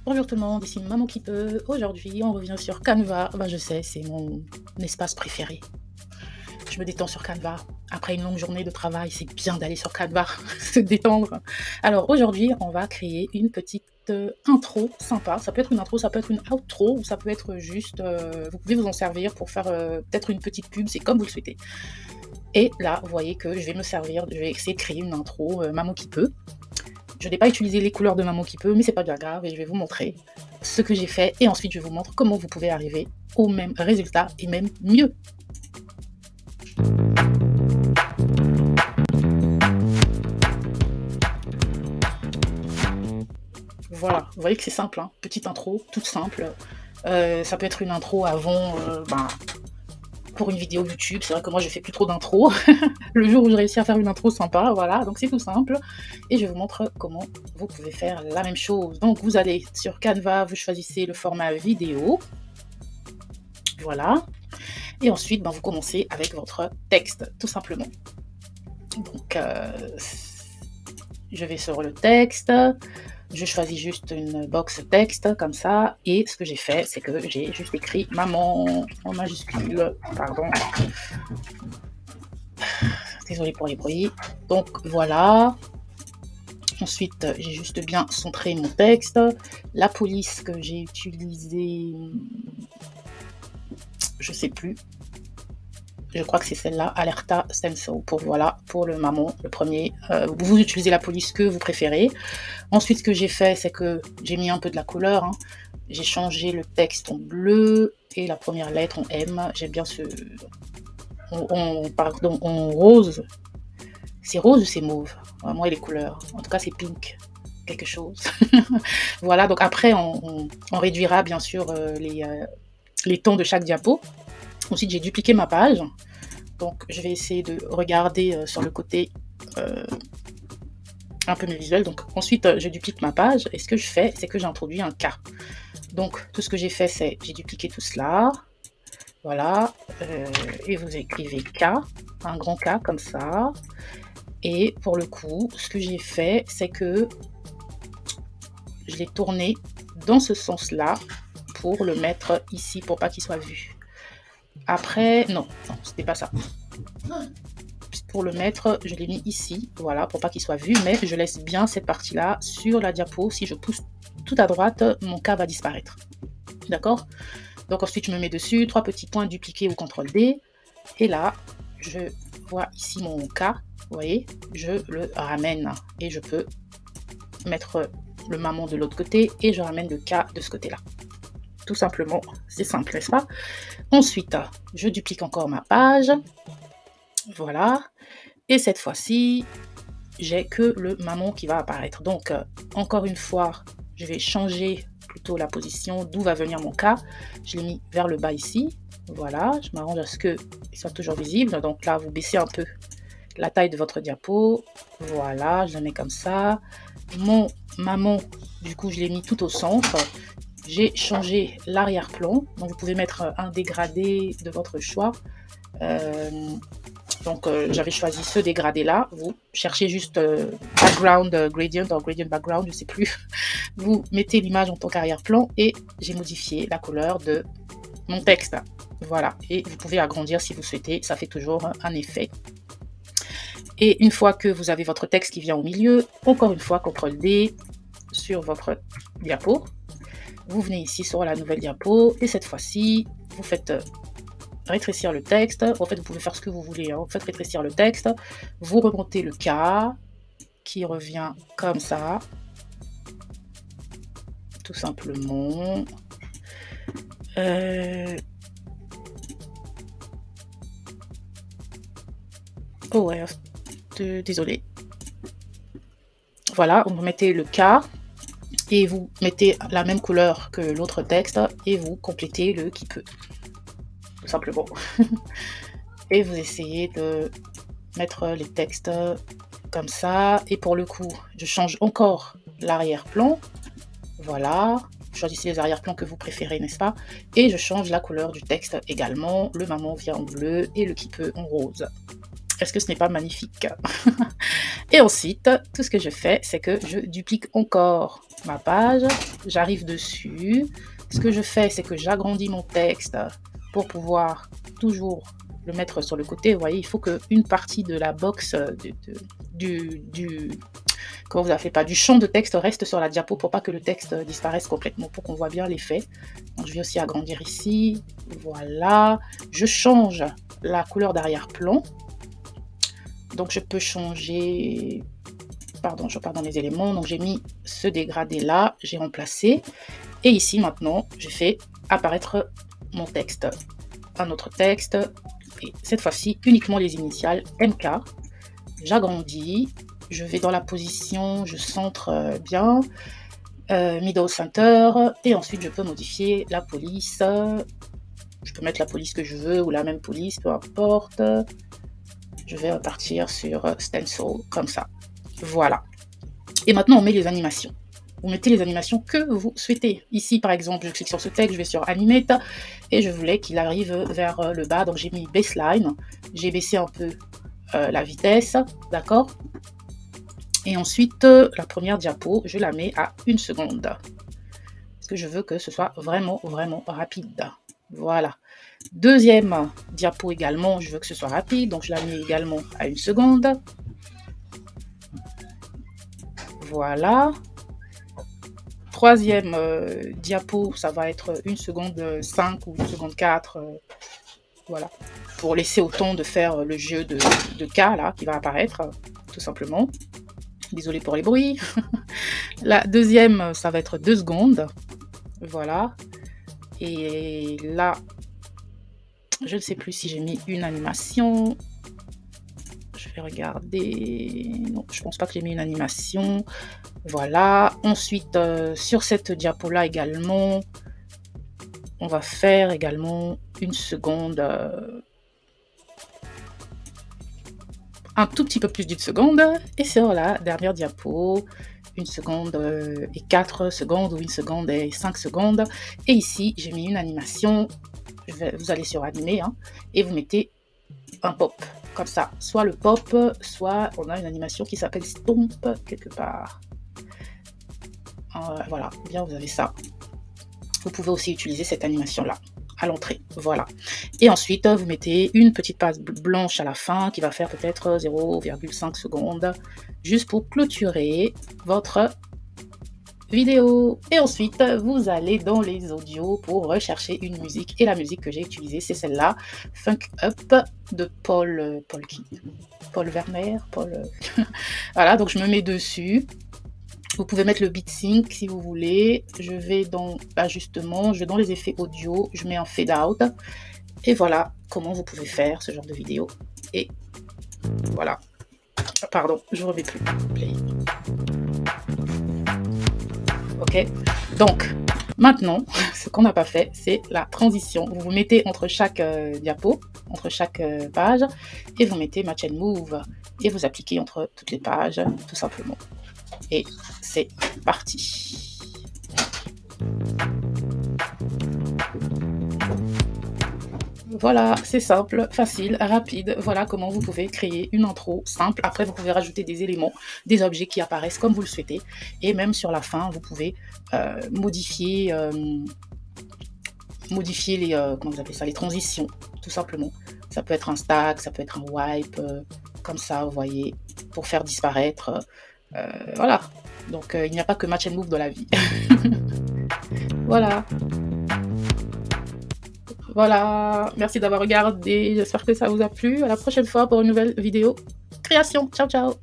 Bonjour tout le monde, ici Maman qui peut. Aujourd'hui, on revient sur Canva. Je sais, c'est mon espace préféré. Je me détends sur Canva. Après une longue journée de travail, c'est bien d'aller sur Canva, se détendre. Alors aujourd'hui, on va créer une petite intro sympa. Ça peut être une intro, ça peut être une outro, ou ça peut être juste... vous pouvez vous en servir pour faire peut-être une petite pub, c'est comme vous le souhaitez. Et là, vous voyez que je vais me servir, je vais essayer de créer une intro Maman qui peut. Je n'ai pas utilisé les couleurs de Maman qui peut, mais c'est pas bien grave et je vais vous montrer ce que j'ai fait et ensuite je vous montre comment vous pouvez arriver au même résultat et même mieux. Voilà, vous voyez que c'est simple, hein, petite intro, toute simple. Ça peut être une intro avant, pour une vidéo YouTube. C'est vrai que moi je fais plus trop d'intro. Le jour où je réussis à faire une intro sympa, voilà, donc c'est tout simple. Et je vous montre comment vous pouvez faire la même chose. Donc vous allez sur Canva, vous choisissez le format vidéo. Voilà. Et ensuite, vous commencez avec votre texte, tout simplement. Donc, je vais sur le texte. Je choisis juste une box texte comme ça. Et ce que j'ai fait, c'est que j'ai juste écrit maman en majuscule. Pardon. Désolée pour les bruits. Donc voilà. Ensuite, j'ai juste bien centré mon texte. La police que j'ai utilisée, je sais plus. Je crois que c'est celle-là, Alerta Senso, pour le maman, le premier. Vous utilisez la police que vous préférez. Ensuite, ce que j'ai fait, c'est que j'ai mis un peu de la couleur. Hein. J'ai changé le texte en bleu et la première lettre en M. J'aime bien ce... Pardon, en rose. C'est rose ou c'est mauve? Moi, les couleurs. En tout cas, c'est pink. Quelque chose. Voilà, donc après, on réduira bien sûr les temps de chaque diapo. Ensuite, j'ai dupliqué ma page. Donc, je vais essayer de regarder sur le côté un peu mes visuels. Donc, ensuite, je duplique ma page. Et ce que je fais, c'est que j'introduis un K. Donc, tout ce que j'ai fait, c'est j'ai dupliqué tout cela. Voilà. Et vous écrivez K, un grand K comme ça. Et pour le coup, ce que j'ai fait, c'est que je l'ai tourné dans ce sens-là pour le mettre ici, pour pas qu'il soit vu. Après, non, c'était pas ça. Pour le mettre, je l'ai mis ici, voilà, pour pas qu'il soit vu, mais je laisse bien cette partie-là sur la diapo. Si je pousse tout à droite, mon K va disparaître. D'accord? Donc ensuite, je me mets dessus, 3 petits points dupliqués ou CTRL-D. Et là, je vois ici mon K, vous voyez, je le ramène. Et je peux mettre le maman de l'autre côté et je ramène le K de ce côté-là. Tout simplement, c'est simple, n'est-ce pas? Ensuite, je duplique encore ma page. Voilà. Et cette fois-ci, j'ai que le maman qui va apparaître. Donc, encore une fois, je vais changer plutôt la position d'où va venir mon K. Je l'ai mis vers le bas ici. Voilà, je m'arrange à ce qu'il soit toujours visible. Donc là, vous baissez un peu la taille de votre diapo. Voilà, je la mets comme ça. Mon maman, du coup, je l'ai mis tout au centre. J'ai changé l'arrière-plan. Donc, vous pouvez mettre un dégradé de votre choix. Donc, j'avais choisi ce dégradé-là. Vous cherchez juste background gradient, ou gradient background, je ne sais plus. Vous mettez l'image en tant qu'arrière-plan et j'ai modifié la couleur de mon texte. Voilà. Et vous pouvez agrandir si vous souhaitez. Ça fait toujours un effet. Et une fois que vous avez votre texte qui vient au milieu, encore une fois, CTRL-D sur votre diapo. Vous venez ici sur la nouvelle diapo et cette fois-ci, vous faites rétrécir le texte. En fait, vous pouvez faire ce que vous voulez. Hein. Vous faites rétrécir le texte. Vous remontez le K qui revient comme ça. Tout simplement. Oh ouais, désolé. Voilà, vous mettez le K. Et vous mettez la même couleur que l'autre texte et vous complétez le qui peut. Tout simplement. Et vous essayez de mettre les textes comme ça. Et pour le coup, je change encore l'arrière-plan. Voilà. Choisissez les arrière-plans que vous préférez, n'est-ce pas? Et je change la couleur du texte également. Le maman vient en bleu et le qui peut en rose. Est-ce que ce n'est pas magnifique? Et ensuite, tout ce que je fais, c'est que je duplique encore ma page, j'arrive dessus. Ce que je fais, c'est que j'agrandis mon texte pour pouvoir toujours le mettre sur le côté. Vous voyez, il faut qu'une partie de la box comment vous appelez pas, du champ de texte reste sur la diapo pour pas que le texte disparaisse complètement, pour qu'on voit bien l'effet. Donc je vais aussi agrandir ici. Voilà. Je change la couleur d'arrière-plan. Donc je peux changer, pardon, je pars dans les éléments, donc j'ai mis ce dégradé là, j'ai remplacé, et ici maintenant je fais apparaître mon texte, un autre texte, et cette fois-ci uniquement les initiales MK, j'agrandis, je vais dans la position, je centre bien, middle center, et ensuite je peux modifier la police, je peux mettre la police que je veux, ou la même police, peu importe. Je vais repartir sur stencil, comme ça. Voilà. Et maintenant, on met les animations. Vous mettez les animations que vous souhaitez. Ici, par exemple, je clique sur ce texte, je vais sur Animate, et je voulais qu'il arrive vers le bas. Donc, j'ai mis Baseline. J'ai baissé un peu la vitesse, d'accord? Et ensuite, la première diapo, je la mets à 1 seconde. Parce que je veux que ce soit vraiment, vraiment rapide. Voilà. Deuxième diapo également, je veux que ce soit rapide, donc je la mets également à 1 seconde. Voilà. Troisième diapo, ça va être 1 seconde 5 ou 1 seconde 4. Voilà. Pour laisser autant de faire le jeu de cas là qui va apparaître, tout simplement. Désolée pour les bruits. La deuxième, ça va être 2 secondes. Voilà. Et là, je ne sais plus si j'ai mis une animation. Je vais regarder. Non, je pense pas que j'ai mis une animation. Voilà. Ensuite, sur cette diapo-là également, on va faire également 1 seconde. Un tout petit peu plus d'1 seconde. Et sur la dernière diapo, 1 seconde et 4 secondes, ou 1 seconde et 5 secondes. Et ici, j'ai mis une animation. Vous allez sur animer, hein, et vous mettez un pop, comme ça. Soit le pop, soit on a une animation qui s'appelle Stomp, quelque part. Voilà, bien vous avez ça. Vous pouvez aussi utiliser cette animation-là à l'entrée, voilà. Et ensuite, vous mettez une petite passe blanche à la fin qui va faire peut-être 0,5 secondes, juste pour clôturer votre vidéo. Et ensuite, vous allez dans les audios pour rechercher une musique. Et la musique que j'ai utilisée, c'est celle-là, Funk Up de Paul Werner. Voilà, donc je me mets dessus. Vous pouvez mettre le beat sync si vous voulez. Je vais dans ajustement, je vais dans les effets audio, je mets un fade out. Et voilà comment vous pouvez faire ce genre de vidéo. Et voilà. Pardon, je ne remets plus. Play. Ok, donc maintenant, ce qu'on n'a pas fait, c'est la transition. Vous vous mettez entre chaque diapo, entre chaque page, et vous mettez Match and Move, et vous appliquez entre toutes les pages, tout simplement. Et c'est parti. Voilà, c'est simple, facile, rapide. Voilà comment vous pouvez créer une intro simple. Après, vous pouvez rajouter des éléments, des objets qui apparaissent comme vous le souhaitez. Et même sur la fin, vous pouvez modifier les, comment vous appelez ça, les transitions, tout simplement. Ça peut être un stack, ça peut être un wipe, comme ça, vous voyez, pour faire disparaître. Voilà. Donc, il n'y a pas que Match and Move dans la vie. Voilà. Voilà, merci d'avoir regardé, j'espère que ça vous a plu. À la prochaine fois pour une nouvelle vidéo création. Ciao, ciao!